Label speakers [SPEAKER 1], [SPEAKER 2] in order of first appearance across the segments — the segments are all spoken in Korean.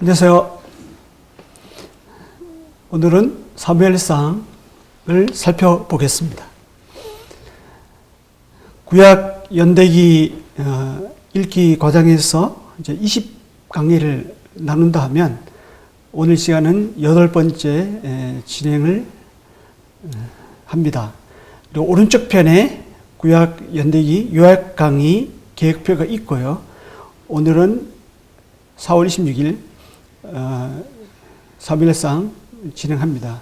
[SPEAKER 1] 안녕하세요. 오늘은 사무엘상을 살펴보겠습니다. 구약 연대기 읽기 과정에서 이제 20강의를 나눈다 하면 오늘 시간은 8번째 진행을 합니다. 그리고 오른쪽 편에 구약 연대기 요약 강의 계획표가 있고요. 오늘은 4월 26일 사무엘상 진행합니다.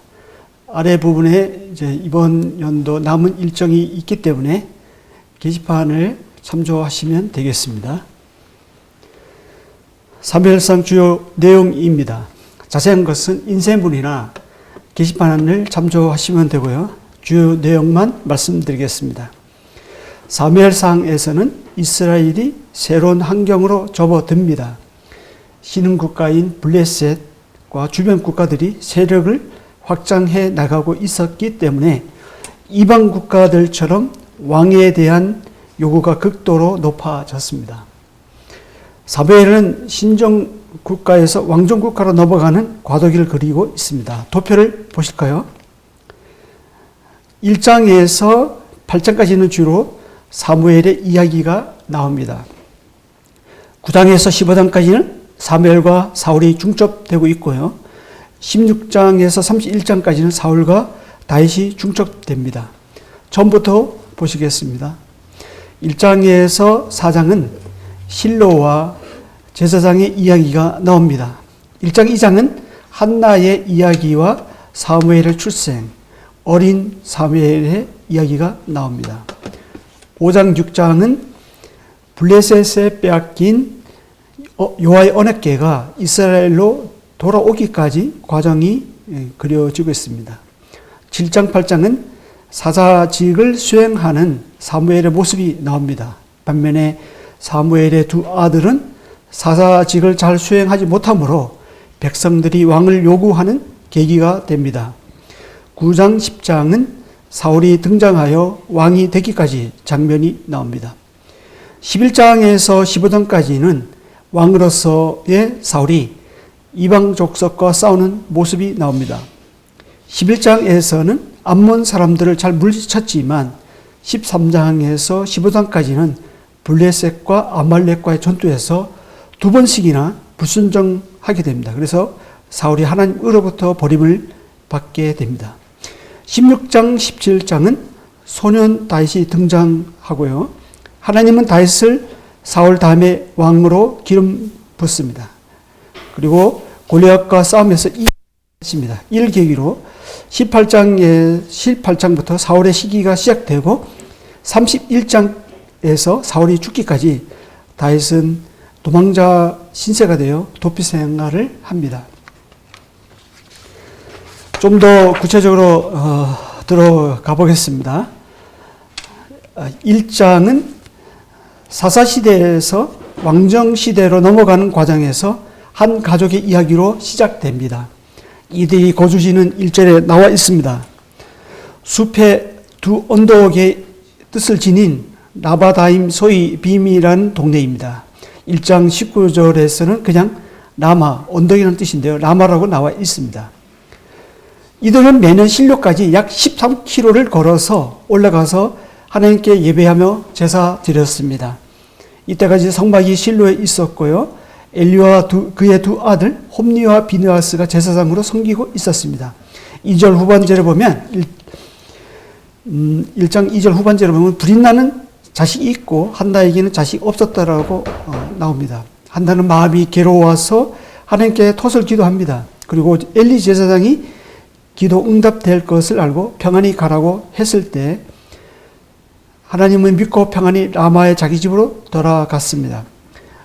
[SPEAKER 1] 아래 부분에 이제 이번 연도 남은 일정이 있기 때문에 게시판을 참조하시면 되겠습니다. 사무엘상 주요 내용입니다. 자세한 것은 인쇄문이나 게시판을 참조하시면 되고요. 주요 내용만 말씀드리겠습니다. 사무엘상에서는 이스라엘이 새로운 환경으로 접어듭니다. 신흥국가인 블레셋과 주변 국가들이 세력을 확장해 나가고 있었기 때문에 이방 국가들처럼 왕에 대한 요구가 극도로 높아졌습니다. 사무엘은 신정 국가에서 왕정 국가로 넘어가는 과도기를 그리고 있습니다. 도표를 보실까요? 1장에서 8장까지는 주로 사무엘의 이야기가 나옵니다. 9장에서 15장까지는 사무엘과 사울이 중첩되고 있고요. 16장에서 31장까지는 사울과 다윗이 중첩됩니다. 처음부터 보시겠습니다. 1장에서 4장은 실로와 제사장의 이야기가 나옵니다. 1장, 2장은 한나의 이야기와 사무엘의 출생, 어린 사무엘의 이야기가 나옵니다. 5장, 6장은 블레셋에 빼앗긴 여호와의 언약궤가 이스라엘로 돌아오기까지 과정이 그려지고 있습니다. 7장, 8장은 사사직을 수행하는 사무엘의 모습이 나옵니다. 반면에 사무엘의 두 아들은 사사직을 잘 수행하지 못하므로 백성들이 왕을 요구하는 계기가 됩니다. 9장, 10장은 사울이 등장하여 왕이 되기까지 장면이 나옵니다. 11장에서 15장까지는 왕으로서의 사울이 이방 족속과 싸우는 모습이 나옵니다. 11장에서는 암몬 사람들을 잘 물리쳤지만 13장에서 15장까지는 블레셋과 아말렉과의 전투에서 두 번씩이나 불순종하게 됩니다. 그래서 사울이 하나님으로부터 버림을 받게 됩니다. 16장, 17장은 소년 다윗이 등장하고요. 하나님은 다윗을 사울 다음에 왕으로 기름 붓습니다. 그리고 골리앗과 싸움에서 이깁니다. 이를 계기로 18장부터 사울의 시기가 시작되고 31장에서 사울이 죽기까지 다윗은 도망자 신세가 되어 도피 생활을 합니다. 좀 더 구체적으로 들어가 보겠습니다. 1장은 사사시대에서 왕정시대로 넘어가는 과정에서 한 가족의 이야기로 시작됩니다. 이들이 거주지는 1절에 나와 있습니다. 숲의 두 언덕의 뜻을 지닌 라바다임 소위 빔이라는 동네입니다. 1장 19절에서는 그냥 라마, 언덕이라는 뜻인데요. 라마라고 나와 있습니다. 이들은 매년 실로까지 약 13km를 걸어서 올라가서 하나님께 예배하며 제사 드렸습니다. 이때까지 성막이 실로에 있었고요. 엘리와 그의 두 아들 홈니와 비느하스가 제사장으로 섬기고 있었습니다. 2절 후반절에 보면 1장 2절 후반절에 보면 불이 나는 자식이 있고 한나에게는 자식이 없었다라고 나옵니다. 한나는 마음이 괴로워서 하나님께 톳을 기도합니다. 그리고 엘리 제사장이 기도 응답될 것을 알고 평안히 가라고 했을 때 하나님은 믿고 평안히 라마의 자기 집으로 돌아갔습니다.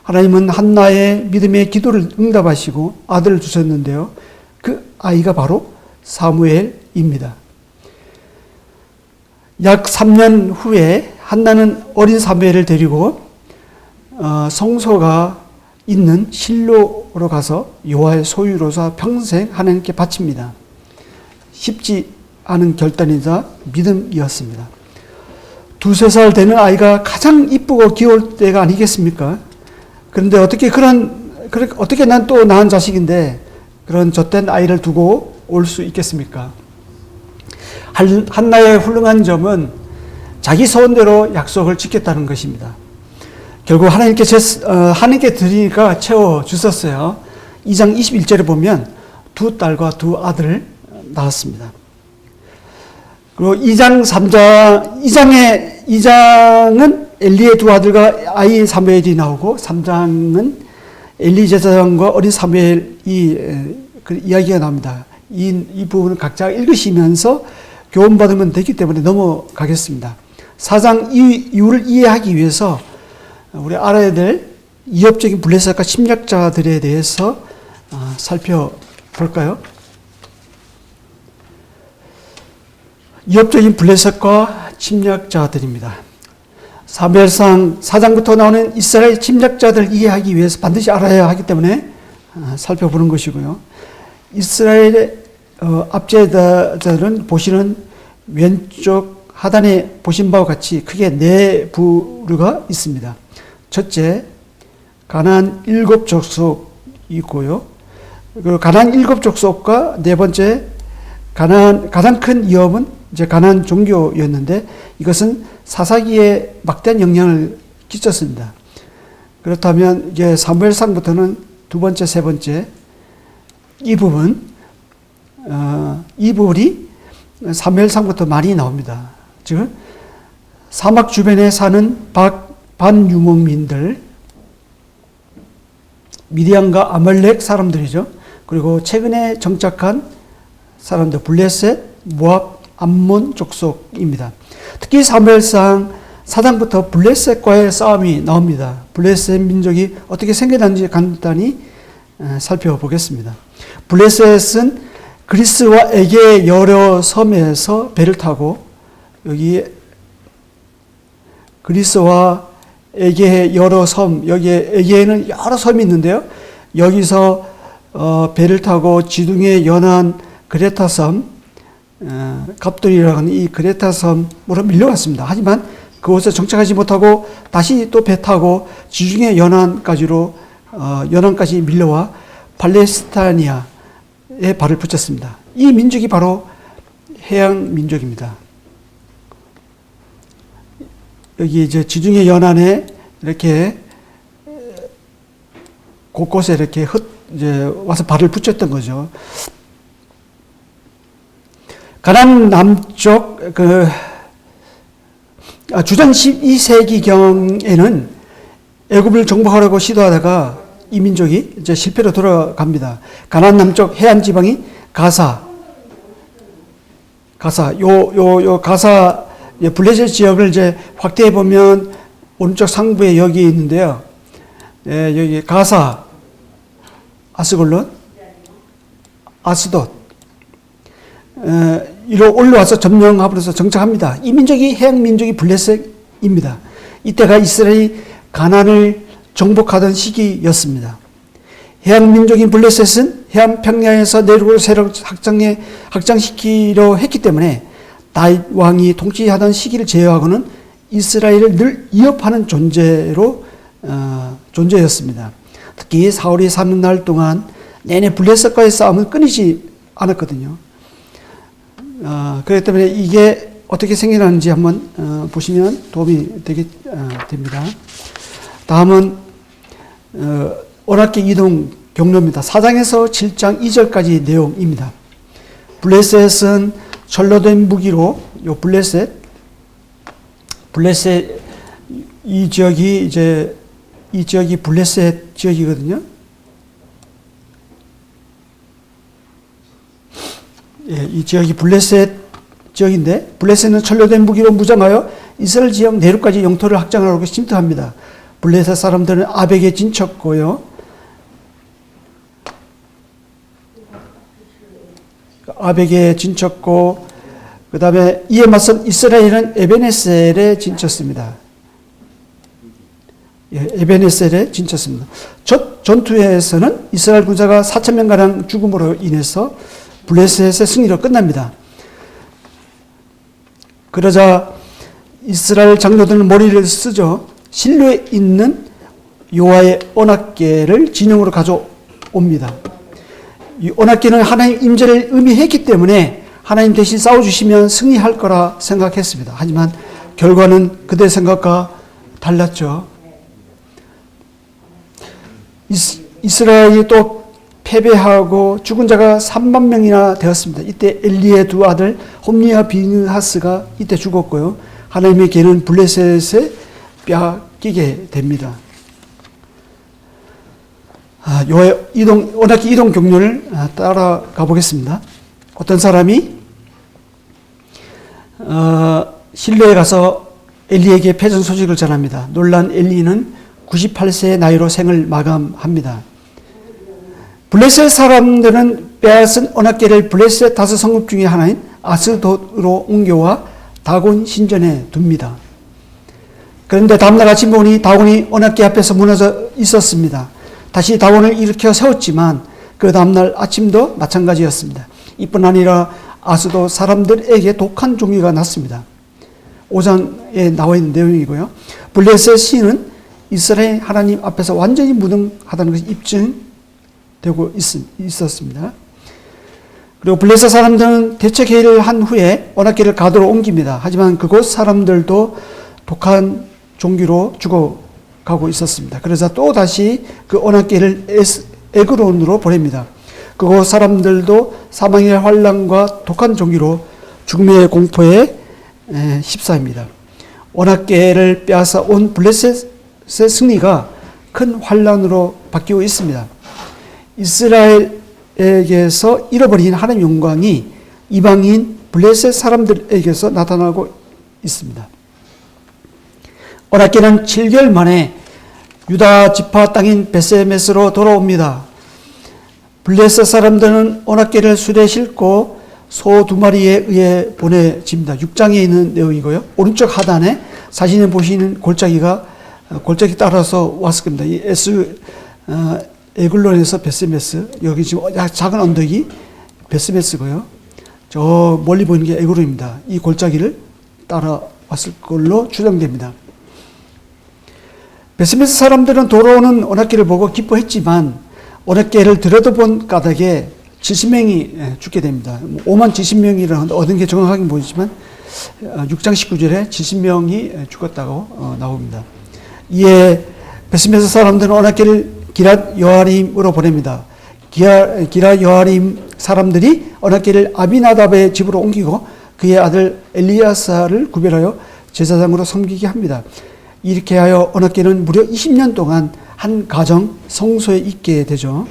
[SPEAKER 1] 하나님은 한나의 믿음의 기도를 응답하시고 아들을 주셨는데요. 그 아이가 바로 사무엘입니다. 약 3년 후에 한나는 어린 사무엘을 데리고 성소가 있는 실로로 가서 여호와의 소유로서 평생 하나님께 바칩니다. 쉽지 않은 결단이자 믿음이었습니다. 2-3살 되는 아이가 가장 이쁘고 귀여울 때가 아니겠습니까? 그런데 어떻게 그런 그러니까 어떻게 난 또 낳은 자식인데 그런 젖된 아이를 두고 올 수 있겠습니까? 한나의 훌륭한 점은 자기 소원대로 약속을 지켰다는 것입니다. 결국 하나님께 드리니까 채워 주셨어요. 2장 21절에 보면 두 딸과 두 아들을 낳았습니다. 그리고 2장은 엘리의 두 아들과 아이 사무엘이 나오고 3장은 엘리 제사장과 어린 사무엘이 그 이야기가 나옵니다. 이 부분을 각자 읽으시면서 교훈받으면 되기 때문에 넘어가겠습니다. 4장 이유를 이해하기 위해서 우리 알아야 될 이협적인 블레셋과 침략자들에 대해서 살펴볼까요? 이협적인 블레셋과 침략자들입니다. 사무엘상 4장부터 나오는 이스라엘 침략자들을 이해하기 위해서 반드시 알아야 하기 때문에 살펴보는 것이고요. 이스라엘의 압제자들은 보시는 왼쪽 하단에 보신 바와 같이 크게 네 부류가 있습니다. 첫째, 가나안 7족속이고요. 그리고 가나안 7족속과 네 번째, 가장 큰 위협은 이제 가나안 종교였는데 이것은 사사기에 막대한 영향을 끼쳤습니다. 그렇다면 이제 사무엘상부터는 두 번째, 세 번째 이 부분이 사무엘상부터 많이 나옵니다. 즉 사막 주변에 사는 반유목민들, 미디안과 아말렉 사람들이죠. 그리고 최근에 정착한 사람들, 블레셋, 모압, 암몬 족속입니다. 특히 사무엘상 4장부터 블레셋과의 싸움이 나옵니다. 블레셋 민족이 어떻게 생겨났는지 간단히 살펴보겠습니다. 블레셋은 그리스와 에게의 여러 섬에서 배를 타고 여기 그리스와 에게의 여러 섬, 여기에 에게에는 여러 섬이 있는데요. 여기서 배를 타고 지중해 연안 그레타 섬, 갑돌이라고 하는 이 그레타 섬으로 밀려갔습니다. 하지만 그곳에 정착하지 못하고 다시 또 배 타고 지중해 연안까지 밀려와 팔레스타니아에 발을 붙였습니다. 이 민족이 바로 해양 민족입니다. 여기 이제 지중해 연안에 이렇게 곳곳에 이렇게 이제 와서 발을 붙였던 거죠. 가나안 남쪽 주전 12세기경에는 애굽을 정복하려고 시도하다가 이 민족이 이제 실패로 돌아갑니다. 가나안 남쪽 해안 지방이 가사 블레셋 지역을 이제 확대해 보면 오른쪽 상부에 여기 있는데요. 여기 가사, 아스골론, 아스돗 이로 올라와서 점령하면서 정착합니다. 이 민족이 해양 민족이 블레셋입니다. 이때가 이스라엘이 가나안을 정복하던 시기였습니다. 해양 민족인 블레셋은 해안 평야에서 내륙으로 세력 확장시키려 했기 때문에 다윗 왕이 통치하던 시기를 제외하고는 이스라엘을 늘 위협하는 존재였습니다. 특히 사울이 사는 날 동안 내내 블레셋과의 싸움은 끊이지 않았거든요. 그렇기 때문에 이게 어떻게 생겨나는지 한번 보시면 도움이 됩니다. 다음은 언약궤 이동 경로입니다. 4장에서 7장 2절까지 내용입니다. 블레셋은 철로된 무기로 요 블레셋 이 지역이 블레셋 지역이거든요. 이 지역이 블레셋 지역인데 블레셋은 철로된 무기로 무장하여 이스라엘 지역 내륙까지 영토를 확장하려고 침투합니다. 블레셋 사람들은 아벡에 진쳤고요. 아벡에 진쳤고 그 다음에 이에 맞선 이스라엘은 에베네셀에 진쳤습니다. 에베네셀에 진쳤습니다. 첫 전투에서는 이스라엘 군사가 4,000명가량 죽음으로 인해서 블레셋의 승리로 끝납니다. 그러자 이스라엘 장로들은 머리를 쓰죠. 실로에 있는 여호와의 언약궤를 진영으로 가져옵니다. 이 언약궤는 하나님 임재를 의미했기 때문에 하나님 대신 싸워주시면 승리할 거라 생각했습니다. 하지만 결과는 그들의 생각과 달랐죠. 이스라엘이 또 패배하고 죽은 자가 3만 명이나 되었습니다. 이때 엘리의 두 아들 홈리와 비느하스가 이때 죽었고요. 하나님의 궤는 블레셋에 빼앗기게 됩니다. 여호와의 언약궤 이동 경로를 따라가 보겠습니다. 어떤 사람이 실로에 가서 엘리에게 패전 소식을 전합니다. 놀란 엘리는 98세의 나이로 생을 마감합니다. 블레셋 사람들은 빼앗은 언약궤를 블레셋 다섯 성읍 중에 하나인 아스돗으로 옮겨와 다곤 신전에 둡니다. 그런데 다음날 아침 보니 다곤이 언약궤 앞에서 무너져 있었습니다. 다시 다곤을 일으켜 세웠지만 그 다음날 아침도 마찬가지였습니다. 이뿐 아니라 아스돗 사람들에게 독한 종기가 났습니다. 5장에 나와 있는 내용이고요. 블레셋 시는 이스라엘 하나님 앞에서 완전히 무능하다는 것이 입증되고 있었습니다. 그리고 블레셋 사람들은 대책 회의를 한 후에 언약궤를 가도로 옮깁니다. 하지만 그곳 사람들도 독한 종기로 죽어가고 있었습니다. 그래서 또 다시 그 언약궤를 에그론으로 보냅니다. 그곳 사람들도 사망의 환란과 독한 종기로 죽음의 공포에 휩싸입니다. 언약궤를 빼앗아 온 블레셋의 승리가 큰 환란으로 바뀌고 있습니다. 이스라엘에게서 잃어버린 하나님의 영광이 이방인 블레셋 사람들에게서 나타나고 있습니다. 언약궤는 7개월 만에 유다 지파 땅인 베세메스로 돌아옵니다. 블레셋 사람들은 언약궤를 수레에 싣고 소 2마리에 의해 보내집니다. 6장에 있는 내용이고요. 오른쪽 하단에 사진에 보시는 골짜기 따라서 왔을 겁니다. 이 에글론에서 베스메스, 여기 지금 작은 언덕이 베스메스고요. 저 멀리 보이는 게 에글론입니다. 이 골짜기를 따라왔을 걸로 추정됩니다. 베스메스 사람들은 돌아오는 언약궤를 보고 기뻐했지만 언약궤를 들여다본 까닭에 70명이 죽게 됩니다. 5만 70명이라는 얻은 게 정확하게 보이지만 6장 19절에 70명이 죽었다고 나옵니다. 이에 베스메스 사람들은 언약궤를 기랏 여아림으로 보냅니다. 기랏 여아림 사람들이 언약궤를 아비나답의 집으로 옮기고 그의 아들 엘리야사를 구별하여 제사장으로 섬기게 합니다. 이렇게 하여 언약궤는 무려 20년 동안 한 가정 성소에 있게 되죠.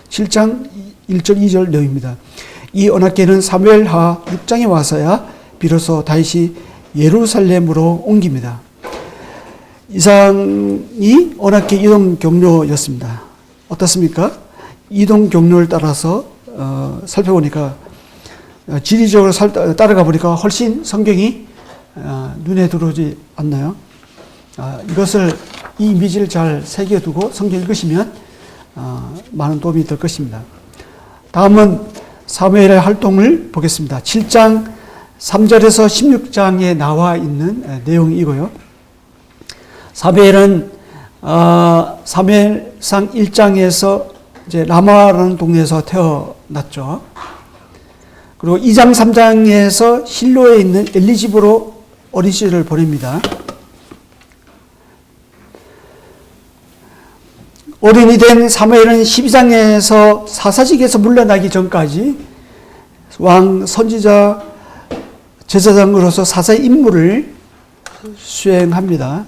[SPEAKER 1] 7장 1절 2절 내용입니다. 이 언약궤는 사무엘하 6장에 와서야 비로소 다시 예루살렘으로 옮깁니다. 이상이 언약궤 이동 경로였습니다. 어떻습니까? 이동 경로를 따라서 살펴보니까 지리적으로 따라가 보니까 훨씬 성경이 눈에 들어오지 않나요? 이것을 이 이미지를 잘 새겨두고 성경 읽으시면 많은 도움이 될 것입니다. 다음은 사무엘의 활동을 보겠습니다. 7장 3절에서 16장에 나와 있는 내용이고요. 사무엘은 사무엘상 1장에서 이제 라마라는 동네에서 태어났죠. 그리고 2장 3장에서 실로에 있는 엘리 집으로 어린 시절을 보냅니다. 어른이 된 사무엘은 12장에서 사사직에서 물러나기 전까지 왕, 선지자, 제사장으로서 사사의 임무를 수행합니다.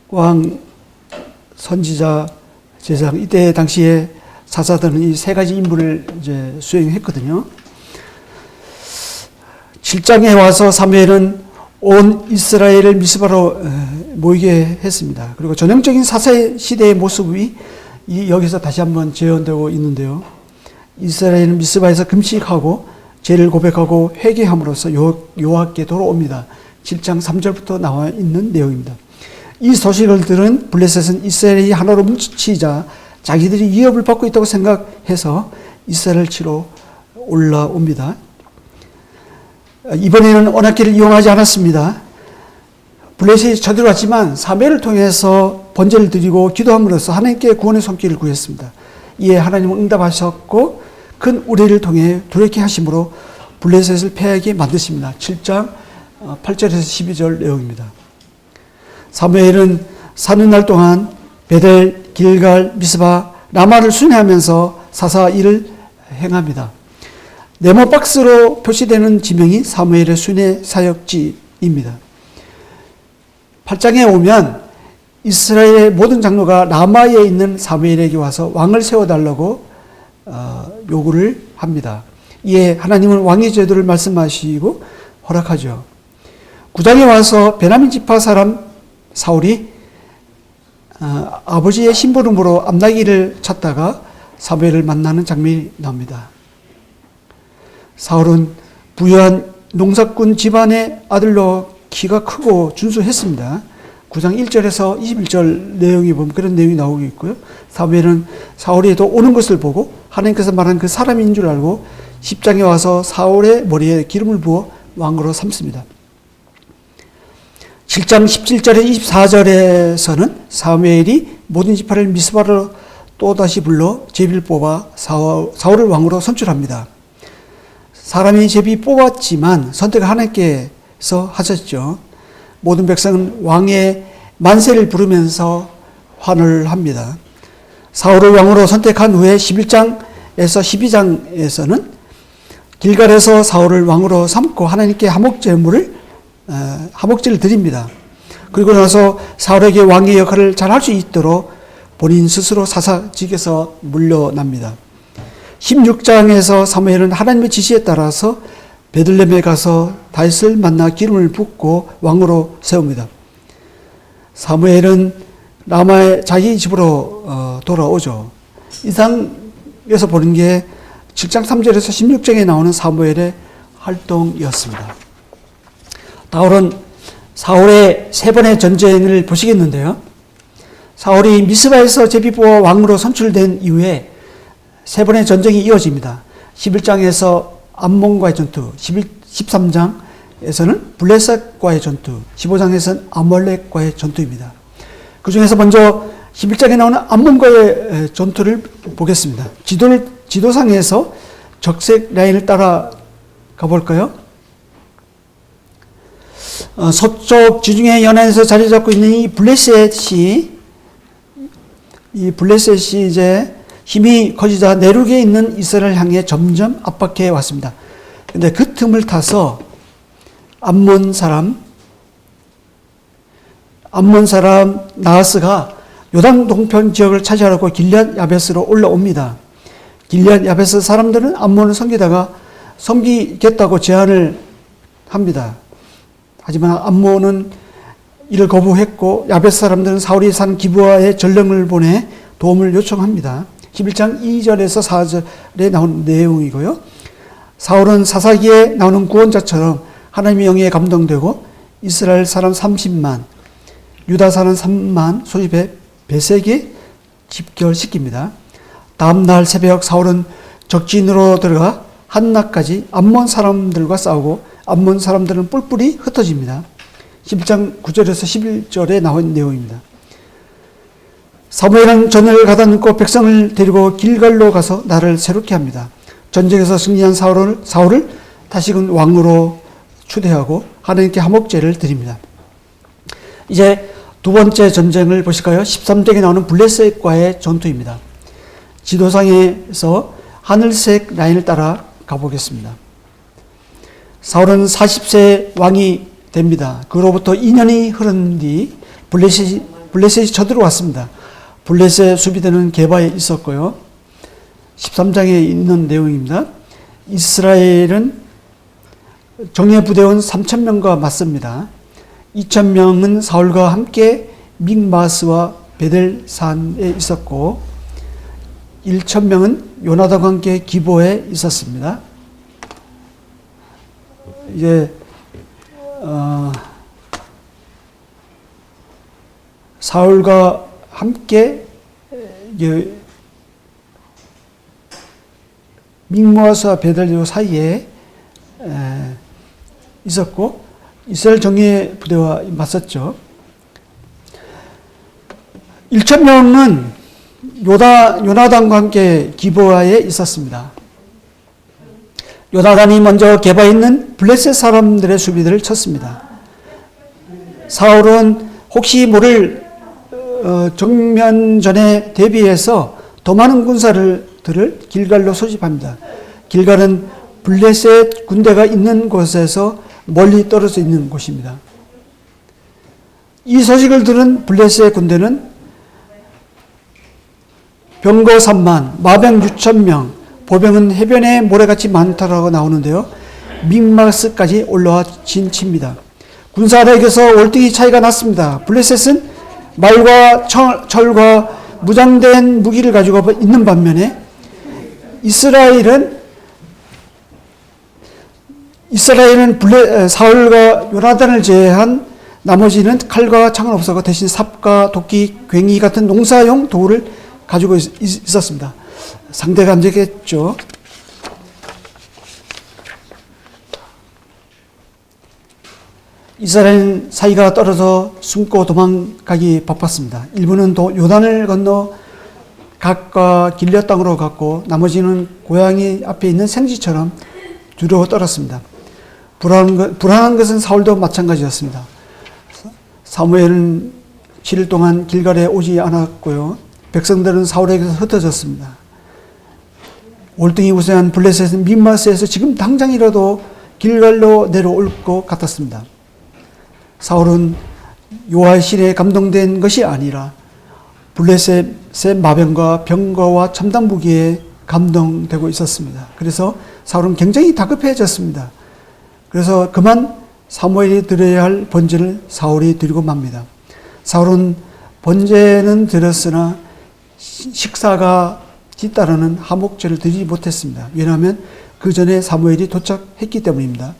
[SPEAKER 1] 왕, 선지자, 제사장, 이때 당시에 사사들은 이 세 가지 임무를 이제 수행했거든요. 7장에 와서 사무엘은 온 이스라엘을 미스바로 모이게 했습니다. 그리고 전형적인 사사의 시대의 모습이 여기서 다시 한번 재현되고 있는데요. 이스라엘은 미스바에서 금식하고 죄를 고백하고 회개함으로써 여호와께 돌아옵니다. 7장 3절부터 나와 있는 내용입니다. 이 소식을 들은 블레셋은 이스라엘이 하나로 뭉치자 자기들이 위협을 받고 있다고 생각해서 이스라엘을 치러 올라옵니다. 이번에는 언약궤를 이용하지 않았습니다. 블레셋이 쳐들어왔지만 사무엘을 통해서 번제를 드리고 기도함으로써 하나님께 구원의 손길을 구했습니다. 이에 하나님은 응답하셨고 큰 우리를 통해 두렵게 하심으로 블레셋을 패하게 만드십니다. 7장 8절에서 12절 내용입니다. 사무엘은 사는 날 동안 베델, 길갈, 미스바, 라마를 순회하면서 사사 일을 행합니다. 네모 박스로 표시되는 지명이 사무엘의 순회 사역지입니다. 8장에 오면 이스라엘의 모든 장로가 라마에 있는 사무엘에게 와서 왕을 세워달라고 요구를 합니다. 이에 하나님은 왕의 제도를 말씀하시고 허락하죠. 9장에 와서 베냐민 지파 사람 사울이 아버지의 심부름으로 암나기를 찾다가 사무엘을 만나는 장면이 나옵니다. 사울은 부유한 농사꾼 집안의 아들로 키가 크고 준수했습니다. 9장 1절에서 21절 내용이 보면 그런 내용이 나오고 있고요. 사무엘은 사울이 또 오는 것을 보고 하나님께서 말한 그 사람인 줄 알고 10장에 와서 사울의 머리에 기름을 부어 왕으로 삼습니다. 7장 17절에 24절에서는 사무엘이 모든 지파를 미스바로 또다시 불러 제비를 뽑아 사울을 왕으로 선출합니다. 사람이 제비 뽑았지만 선택을 하나님께서 하셨죠. 모든 백성은 왕의 만세를 부르면서 환호를 합니다. 사울을 왕으로 선택한 후에 11장에서 12장에서는 길갈에서 사울을 왕으로 삼고 하나님께 화목제를 드립니다. 그리고 나서 사울에게 왕의 역할을 잘 할 수 있도록 본인 스스로 사사직에서 물러납니다. 16장에서 사무엘은 하나님의 지시에 따라서 베들레헴에 가서 다윗을 만나 기름을 붓고 왕으로 세웁니다. 사무엘은 라마의 자기 집으로 돌아오죠. 이상에서 보는 게 7장 3절에서 16장에 나오는 사무엘의 활동이었습니다. 다음은 사울의 세 번의 전쟁을 보시겠는데요. 사울이 미스바에서 제비 뽑아 왕으로 선출된 이후에 세 번의 전쟁이 이어집니다. 11장에서 암몬과의 전투, 13장에서는 블레셋과의 전투, 15장에서는 아몰렉과의 전투입니다. 그 중에서 먼저 11장에 나오는 암몬과의 전투를 보겠습니다. 지도상에서 적색 라인을 따라 가볼까요? 서쪽 지중해 연안에서 자리 잡고 있는 이 블레셋이 이제 힘이 커지자 내륙에 있는 이스라엘을 향해 점점 압박해 왔습니다. 그런데 그 틈을 타서 암몬 사람 나하스가 요단 동편 지역을 차지하려고 길앗 야베스로 올라옵니다. 길앗 야베스 사람들은 암몬을 섬기겠다고 제안을 합니다. 하지만 암몬은 이를 거부했고 야베스 사람들은 사울이 산 기브아에 전령을 보내 도움을 요청합니다. 11장 2절에서 4절에 나온 내용이고요. 사울은 사사기에 나오는 구원자처럼 하나님의 영에 감동되고 이스라엘 사람 30만, 유다 사람 3만 소집해 베색에 집결시킵니다. 다음 날 새벽 사울은 적진으로 들어가 한낮까지 암몬 사람들과 싸우고 암몬 사람들은 뿔뿔이 흩어집니다. 11장 9절에서 11절에 나온 내용입니다. 사무엘은 전을 가다 눕고 백성을 데리고 길갈로 가서 나라를 새롭게 합니다. 전쟁에서 승리한 사울을 다시금 왕으로 추대하고 하나님께 화목제를 드립니다. 이제 두 번째 전쟁을 보실까요? 13장에 나오는 블레셋과의 전투입니다. 지도상에서 하늘색 라인을 따라 가보겠습니다. 사울은 40세 왕이 됩니다. 그로부터 2년이 흐른 뒤 블레셋이 쳐들어왔습니다. 블레셋 수비대는 게바에 있었고요. 13장에 있는 내용입니다. 이스라엘은 정예부대원 3,000명과 맞습니다. 2,000명은 사울과 함께 믹마스와 베델산에 있었고 1,000명은 요나단과 함께 기보에 있었습니다. 이제 사울과 함께 믹마스와 베델 사이에 있었고 이스라엘 정예 부대와 맞섰죠. 1,000명은 요나단과 함께 기브아에 있었습니다. 요나단이 먼저 게바에 있는 블레셋 사람들의 수비들을 쳤습니다. 사울은 혹시 모를 정면전에 대비해서 더 많은 군사들을 길갈로 소집합니다. 길갈은 블레셋 군대가 있는 곳에서 멀리 떨어져 있는 곳입니다. 이 소식을 들은 블레셋 군대는 병거 3만, 마병 6,000명, 보병은 해변에 모래같이 많다라고 나오는데요. 믹마스까지 올라와 진칩니다. 군사력에서 월등히 차이가 났습니다. 블레셋은 말과 철과 무장된 무기를 가지고 있는 반면에 이스라엘은 사울과 요나단을 제외한 나머지는 칼과 창은 없었고 대신 삽과 도끼, 괭이 같은 농사용 도구를 가지고 있었습니다. 상대가 안 되겠죠. 이스라엘은 사이가 떨어져 숨고 도망가기 바빴습니다. 일부는 요단을 건너 각과 길앗 땅으로 갔고 나머지는 고향이 앞에 있는 생지처럼 뒤로 떨었습니다. 불안한 것은 사울도 마찬가지였습니다. 사무엘은 7일 동안 길갈에 오지 않았고요. 백성들은 사울에게서 흩어졌습니다. 월등히 우세한 블레셋은 믹마스에서 지금 당장이라도 길갈로 내려올 것 같았습니다. 사울은 여호와의 신에 감동된 것이 아니라 블레셋의 마병과 병거와 첨단 무기에 감동되고 있었습니다. 그래서 사울은 굉장히 다급해졌습니다. 그래서 그만 사무엘이 드려야 할 번제를 사울이 드리고 맙니다. 사울은 번제는 드렸으나 식사가 뒤따르는 하목제를 드리지 못했습니다. 왜냐하면 그 전에 사무엘이 도착했기 때문입니다.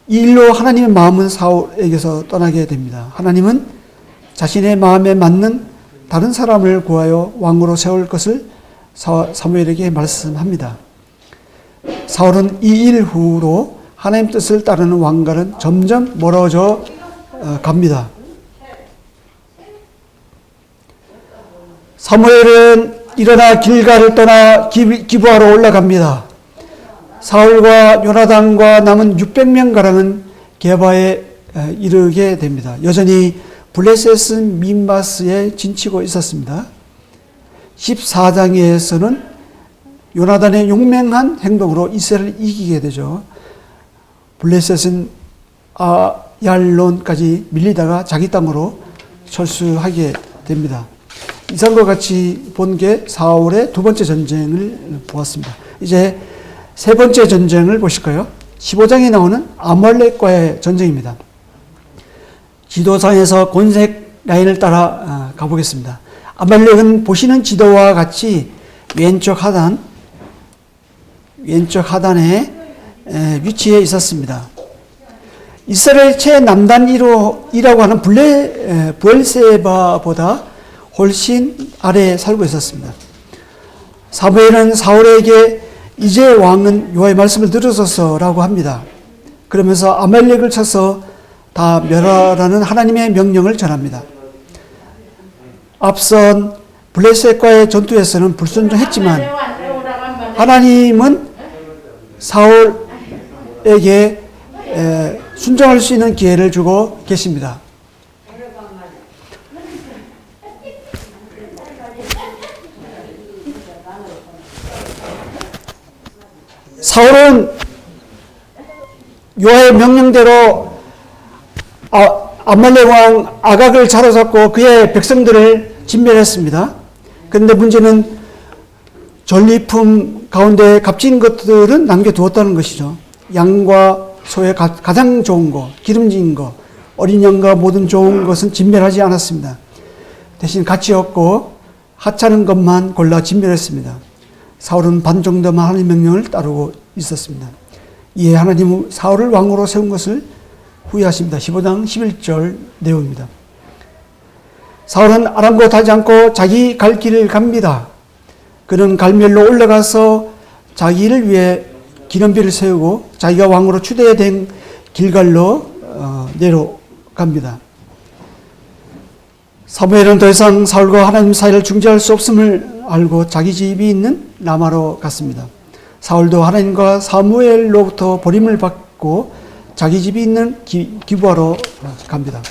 [SPEAKER 1] 이 일로 하나님의 마음은 사울에게서 떠나게 됩니다. 하나님은 자신의 마음에 맞는 다른 사람을 구하여 왕으로 세울 것을 사무엘에게 말씀합니다. 사울은 이 일 후로 하나님 뜻을 따르는 왕과는 점점 멀어져 갑니다. 사무엘은 일어나 길갈을 떠나 기브아로 올라갑니다. 사울과 요나단과 남은 600명가량은 게바에 이르게 됩니다. 여전히 블레셋은 믹마스에 진치고 있었습니다. 14장에서는 요나단의 용맹한 행동으로 이스라엘을 이기게 되죠. 블레셋은 아얄론까지 밀리다가 자기 땅으로 철수하게 됩니다. 이상과 같이 본 게 사울의 두 번째 전쟁을 보았습니다. 이제 세 번째 전쟁을 보실까요? 15장에 나오는 아말렉과의 전쟁입니다. 지도상에서 곤색 라인을 따라 가보겠습니다. 아말렉은 보시는 지도와 같이 왼쪽 하단에 위치해 있었습니다. 이스라엘 최남단이라고 하는 브엘세바보다 훨씬 아래에 살고 있었습니다. 사무엘은 사울에게 이제 왕은 여호와의 말씀을 들으소서라고 합니다. 그러면서 아말렉을 쳐서 다 멸하라는 하나님의 명령을 전합니다. 앞선 블레셋과의 전투에서는 불순종했지만 하나님은 사울에게 순종할 수 있는 기회를 주고 계십니다. 사울은 여호와의 명령대로 아말렉 왕 아각을 사로잡고 그의 백성들을 진멸했습니다. 그런데 문제는 전리품 가운데 값진 것들은 남겨두었다는 것이죠. 양과 소의 가장 좋은 것, 기름진 것, 어린 양과 모든 좋은 것은 진멸하지 않았습니다. 대신 가치 없고 하찮은 것만 골라 진멸했습니다. 사울은 반 정도만 하나님의 명령을 따르고 있었습니다. 이에 하나님은 사울을 왕으로 세운 것을 후회하십니다. 15장 11절 내용입니다. 사울은 아랑곳하지 않고 자기 갈 길을 갑니다. 그는 갈멜로 올라가서 자기를 위해 기념비를 세우고 자기가 왕으로 추대된 길갈로 내려갑니다. 사무엘은 더 이상 사울과 하나님 사이를 중재할 수 없음을 알고 자기 집이 있는 라마로 갔습니다. 사울도 하나님과 사무엘로부터 버림을 받고 자기 집이 있는 기부하러 갑니다.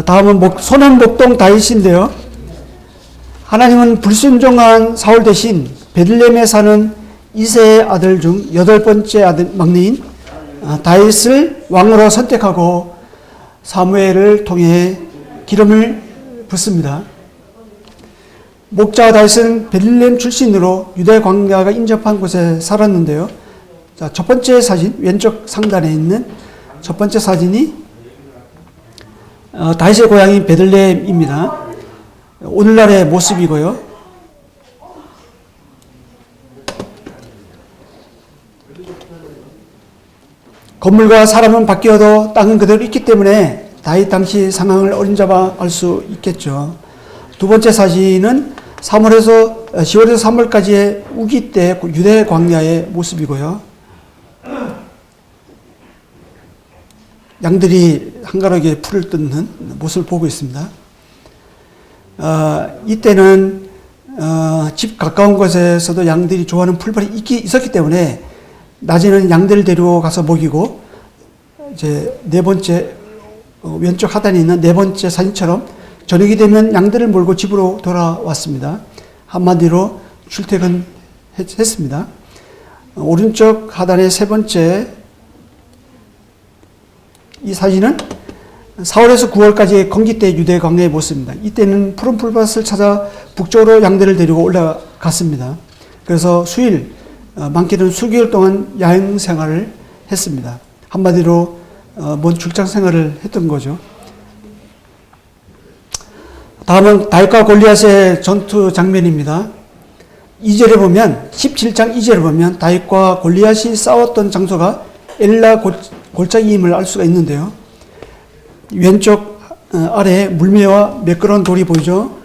[SPEAKER 1] 다음은 소년목동 다윗인데요. 하나님은 불순종한 사울 대신 베들레헴에 사는 이새의 아들 중 8번째 아들 막내인 다윗을 왕으로 선택하고 사무엘을 통해 기름을 붓습니다. 목자 다윗은 베들레헴 출신으로 유대 광야가 인접한 곳에 살았는데요. 자, 첫 번째 사진, 왼쪽 상단에 있는 첫 번째 사진이 다윗의 고향인 베들레헴입니다. 오늘날의 모습이고요. 건물과 사람은 바뀌어도 땅은 그대로 있기 때문에 다윗 당시 상황을 어림잡아 알 수 있겠죠. 두 번째 사진은 10월에서 3월까지의 우기 때 유대 광야의 모습이고요. 양들이 한가롭게 풀을 뜯는 모습을 보고 있습니다. 이때는 집 가까운 곳에서도 양들이 좋아하는 풀벌이 있었기 때문에 낮에는 양들을 데리고 가서 먹이고, 이제 네 번째 왼쪽 하단에 있는 네 번째 사진처럼 저녁이 되면 양들을 몰고 집으로 돌아왔습니다. 한마디로 출퇴근했습니다. 오른쪽 하단의 세 번째 이 사진은 4월에서 9월까지의 건기 때 유대 광야의 모습입니다. 이때는 푸른 풀밭을 찾아 북쪽으로 양들을 데리고 올라갔습니다. 그래서 수일, 많게는 수개월 동안 야행 생활을 했습니다. 한마디로 먼 출장 생활을 했던 거죠. 다음은 다윗과 골리앗의 전투 장면입니다. 2절에 보면 17장 2절에 보면 다윗과 골리앗이 싸웠던 장소가 엘라 골짜기임을 알 수가 있는데요. 왼쪽 아래에 물매와 매끄러운 돌이 보이죠.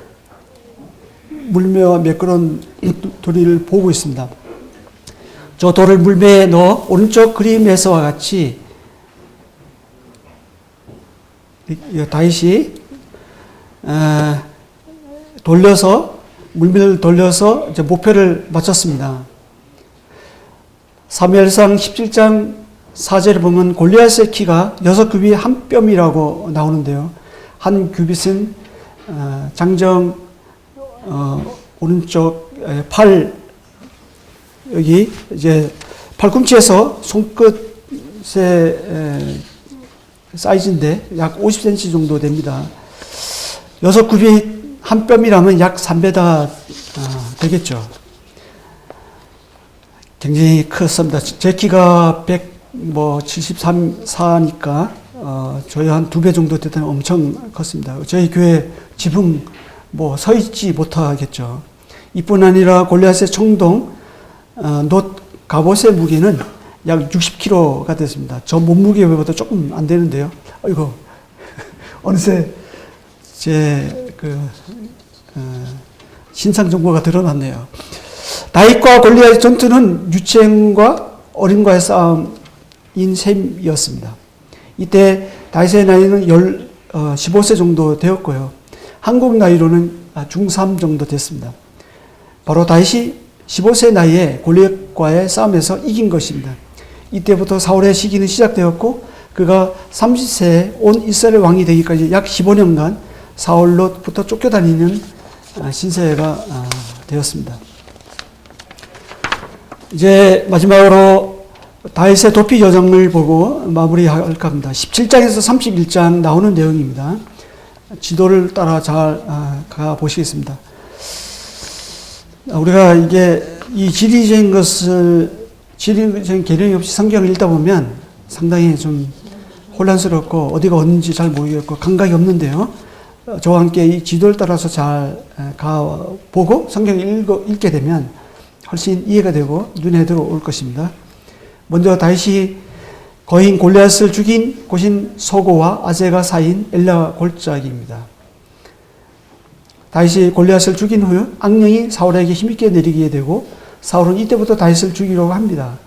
[SPEAKER 1] 물매와 매끄러운 돌을 보고 있습니다. 저 돌을 물매에 넣어 오른쪽 그림에서와 같이 다윗이 돌려서 물매를 돌려서 이제 목표를 맞췄습니다. 사무엘상 17장 4절에 보면 골리앗의 키가 6규빗 한 뼘이라고 나오는데요. 한 규빗은 장정 오른쪽 팔 여기 이제 팔꿈치에서 손끝의 사이즈인데 약 50cm 정도 됩니다. 6규빗 한 뼘이라면 약 3배다 되겠죠. 굉장히 컸습니다. 제 키가 173, 4니까 저희 한 2배 정도 됐다면 엄청 컸습니다. 저희 교회 지붕 서 있지 못하겠죠. 이뿐 아니라 골리앗의 청동 놋 갑옷의 무게는 약 60kg가 됐습니다. 저 몸무게보다 조금 안 되는데요. 아이고 어느새 제 신상 정보가 드러났네요. 다윗과 골리앗의 전투는 유치행과 어린과의 싸움인 셈이었습니다. 이때 다윗의 나이는 15세 정도 되었고요. 한국 나이로는 중3 정도 됐습니다. 바로 다윗이 15세 나이에 골리앗과의 싸움에서 이긴 것입니다. 이때부터 사울의 시기는 시작되었고 그가 30세에 온 이스라엘 왕이 되기까지 약 15년간 사울로부터 쫓겨다니는 신세가 되었습니다. 이제 마지막으로 다윗의 도피 여정을 보고 마무리할까 합니다. 17장에서 31장 나오는 내용입니다. 지도를 따라 잘 가보시겠습니다. 우리가 이 지리적인 개념이 없이 성경을 읽다 보면 상당히 좀 혼란스럽고 어디가 어딘지 잘 모르겠고 감각이 없는데요. 저와 함께 이 지도를 따라서 잘 가보고 성경을 읽게 되면 훨씬 이해가 되고 눈에 들어올 것입니다. 먼저 다윗이 거인 골리앗을 죽인 곳인 소고와 아제가 사이인 엘라 골짜기입니다. 다윗이 골리앗을 죽인 후 악령이 사울에게 힘있게 내리게 되고 사울은 이때부터 다윗을 죽이려고 합니다.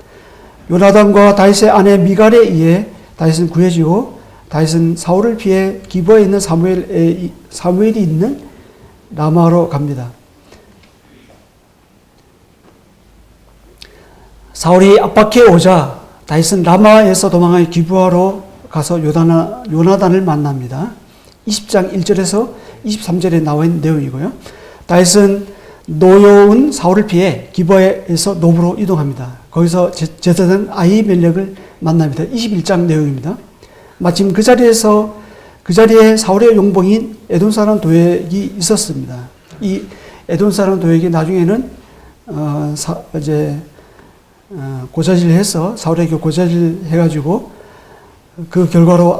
[SPEAKER 1] 요나단과 다윗의 아내 미갈에 의해 다윗은 구해지고 다윗은 사울을 피해 기브아에 있는 사무엘이 있는 라마로 갑니다. 사울이 압박해 오자 다윗은 라마에서 도망하여 기브아로 가서 요나단을 만납니다. 20장 1절에서 23절에 나와 있는 내용이고요. 다윗은 노여운 사울을 피해 기브아에서 노브로 이동합니다. 거기서 제사장 아히멜렉을 만납니다. 21장 내용입니다. 마침 그 자리에 사울의 용봉인 에돔 사람 도액이 있었습니다. 이 에돔 사람 도액이 나중에는 고자질해서 사울에게 고자질해가지고 그 결과로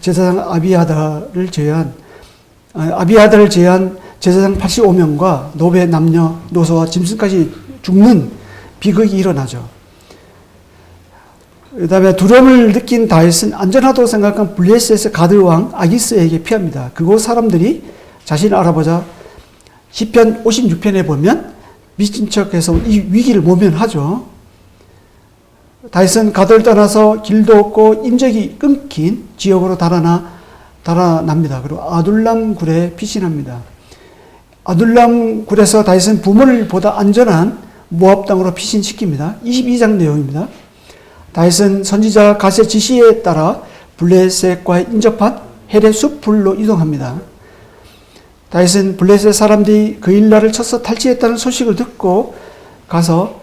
[SPEAKER 1] 제사장 아비아달을 제외한 제사장 85명과 노베 남녀 노소와 짐승까지 죽는 비극이 일어나죠. 그 다음에 두려움을 느낀 다윗은 안전하다고 생각한 블레셋의 가드왕 아기스에게 피합니다. 그곳 사람들이 자신을 알아보자 시편 56편에 보면 미친 척해서 이 위기를 모면하죠. 다윗은 가드를 떠나서 길도 없고 인적이 끊긴 지역으로 달아납니다. 그리고 아둘람 굴에 피신합니다. 아둘람 굴에서 다윗은 부모를보다 안전한 모압 땅으로 피신시킵니다. 22장 내용입니다. 다윗은 선지자 갓의 지시에 따라 블레셋과의 인접한 헬의 숲으로 이동합니다. 다윗은 블레셋 사람들이 그일라를 쳐서 탈취했다는 소식을 듣고 가서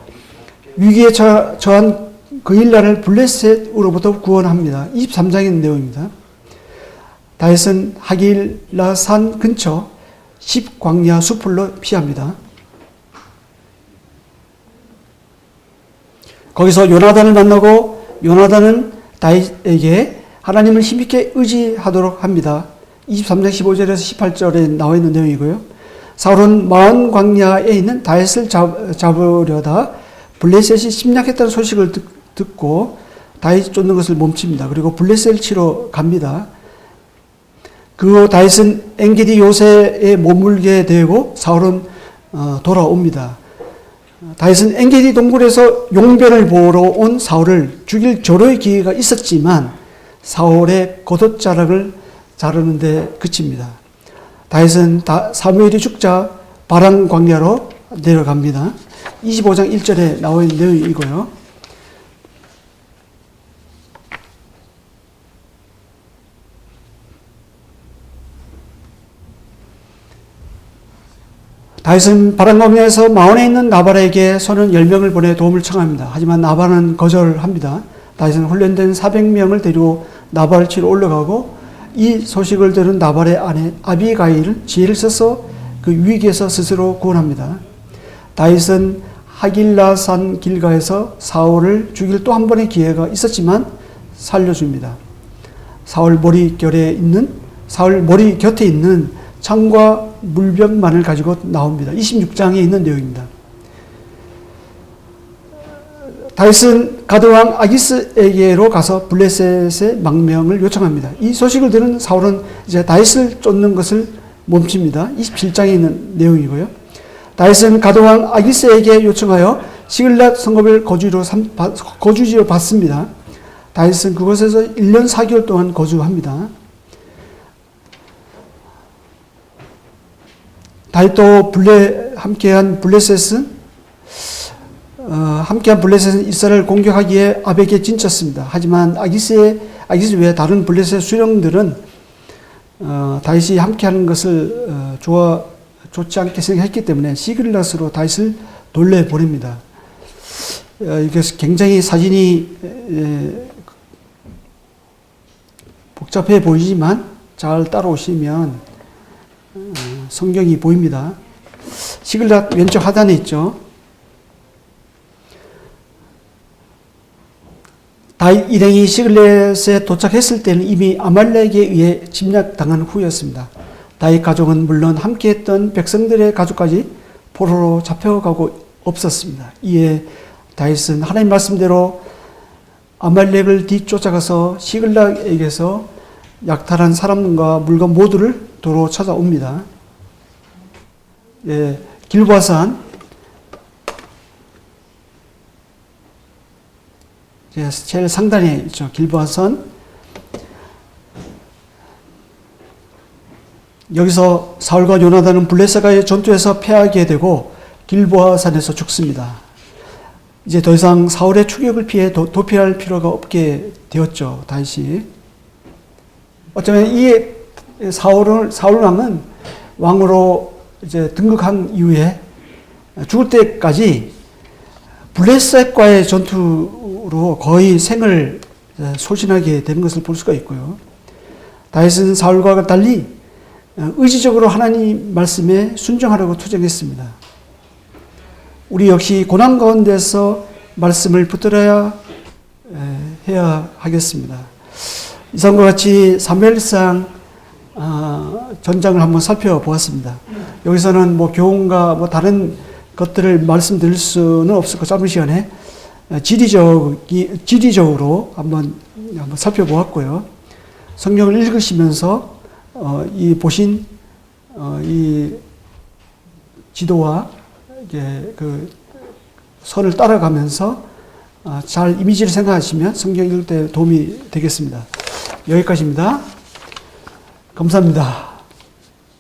[SPEAKER 1] 위기에 처한 그일라를 블레셋으로부터 구원합니다. 23장의 내용입니다. 다윗은 하길라 산 근처 10광야 숲으로 피합니다. 거기서 요나단을 만나고 요나단은 다윗에게 하나님을 힘있게 의지하도록 합니다. 23장 15절에서 18절에 나와 있는 내용이고요. 사울은 마온 광야에 있는 다윗을 잡으려다 블레셋이 침략했다는 소식을 듣고 다윗 쫓는 것을 멈춥니다. 그리고 블레셋을 치러 갑니다. 그 후 다윗은 엔게디 요새에 머물게 되고 사울은 돌아옵니다. 다윗은 엔게디 동굴에서 용변을 보러 온 사울을 죽일 절호의 기회가 있었지만 사울의 겉옷자락을 자르는 데 그칩니다. 다윗은 사무엘이 죽자 바람 광야로 내려갑니다. 25장 1절에 나와 있는 내용이고요. 다윗은 바람 광야에서 마온에 있는 나발에게 소년 10명을 보내 도움을 청합니다. 하지만 나발은 거절합니다. 다윗은 훈련된 400명을 데리고 나발을 치러 올라가고 이 소식을 들은 나발의 아내 아비가일은 지혜를 써서 그 위기에서 스스로 구원합니다. 다윗은 하길라산 길가에서 사울을 죽일 또 한 번의 기회가 있었지만 살려줍니다. 사울 머리 곁에 있는 창과 물병만을 가지고 나옵니다. 26장에 있는 내용입니다. 다윗은 가드왕 아기스에게로 가서 블레셋의 망명을 요청합니다. 이 소식을 들은 사울은 이제 다윗을 쫓는 것을 멈춥니다. 27장에 있는 내용이고요. 다윗은 가드왕 아기스에게 요청하여 시글랏 성읍을 거주지로 받습니다. 다윗은 그곳에서 1년 4개월 동안 거주합니다. 다윗도 함께한 블레셋은 이스라엘을 공격하기에 아벡에 진쳤습니다. 하지만 아기스 외에 다른 블레셋 수령들은 다윗이 함께하는 것을 좋지 않게 생각했기 때문에 시글랏으로 다윗을 돌려보냅니다. 이게 굉장히 사진이 복잡해 보이지만 잘 따라오시면 성경이 보입니다. 시글랏 왼쪽 하단에 있죠. 다윗 일행이 시글렛에 도착했을 때는 이미 아말렉에 의해 침략당한 후였습니다. 다윗 가족은 물론 함께했던 백성들의 가족까지 포로로 잡혀가고 없었습니다. 이에 다윗은 하나님 말씀대로 아말렉을 뒤쫓아가서 시글락에게서 약탈한 사람과 물건 모두를 도로 찾아옵니다. 길보아산 제일 상단에 있죠. 길보아선. 여기서 사울과 요나단은 블레셋과의 전투에서 패하게 되고 길보아산에서 죽습니다. 이제 더 이상 사울의 추격을 피해 도피할 필요가 없게 되었죠. 다윗이. 어쩌면 이 사울 왕은 왕으로 이제 등극한 이후에 죽을 때까지 블레셋과의 전투로 거의 생을 소진하게 된 것을 볼 수가 있고요. 다윗은 사울과 달리 의지적으로 하나님 말씀에 순종하려고 투쟁했습니다. 우리 역시 고난 가운데서 말씀을 붙들어야 해야 하겠습니다. 이상과 같이 사무엘상 전장을 한번 살펴보았습니다. 여기서는 뭐 교훈과 뭐 다른 것들을 말씀드릴 수는 없을 것 짧은 시간에 지리적으로 한번 살펴보았고요. 성경을 읽으시면서 이 보신 이 지도와 이게 그 선을 따라가면서 잘 이미지를 생각하시면 성경 읽을 때 도움이 되겠습니다. 여기까지입니다. 감사합니다.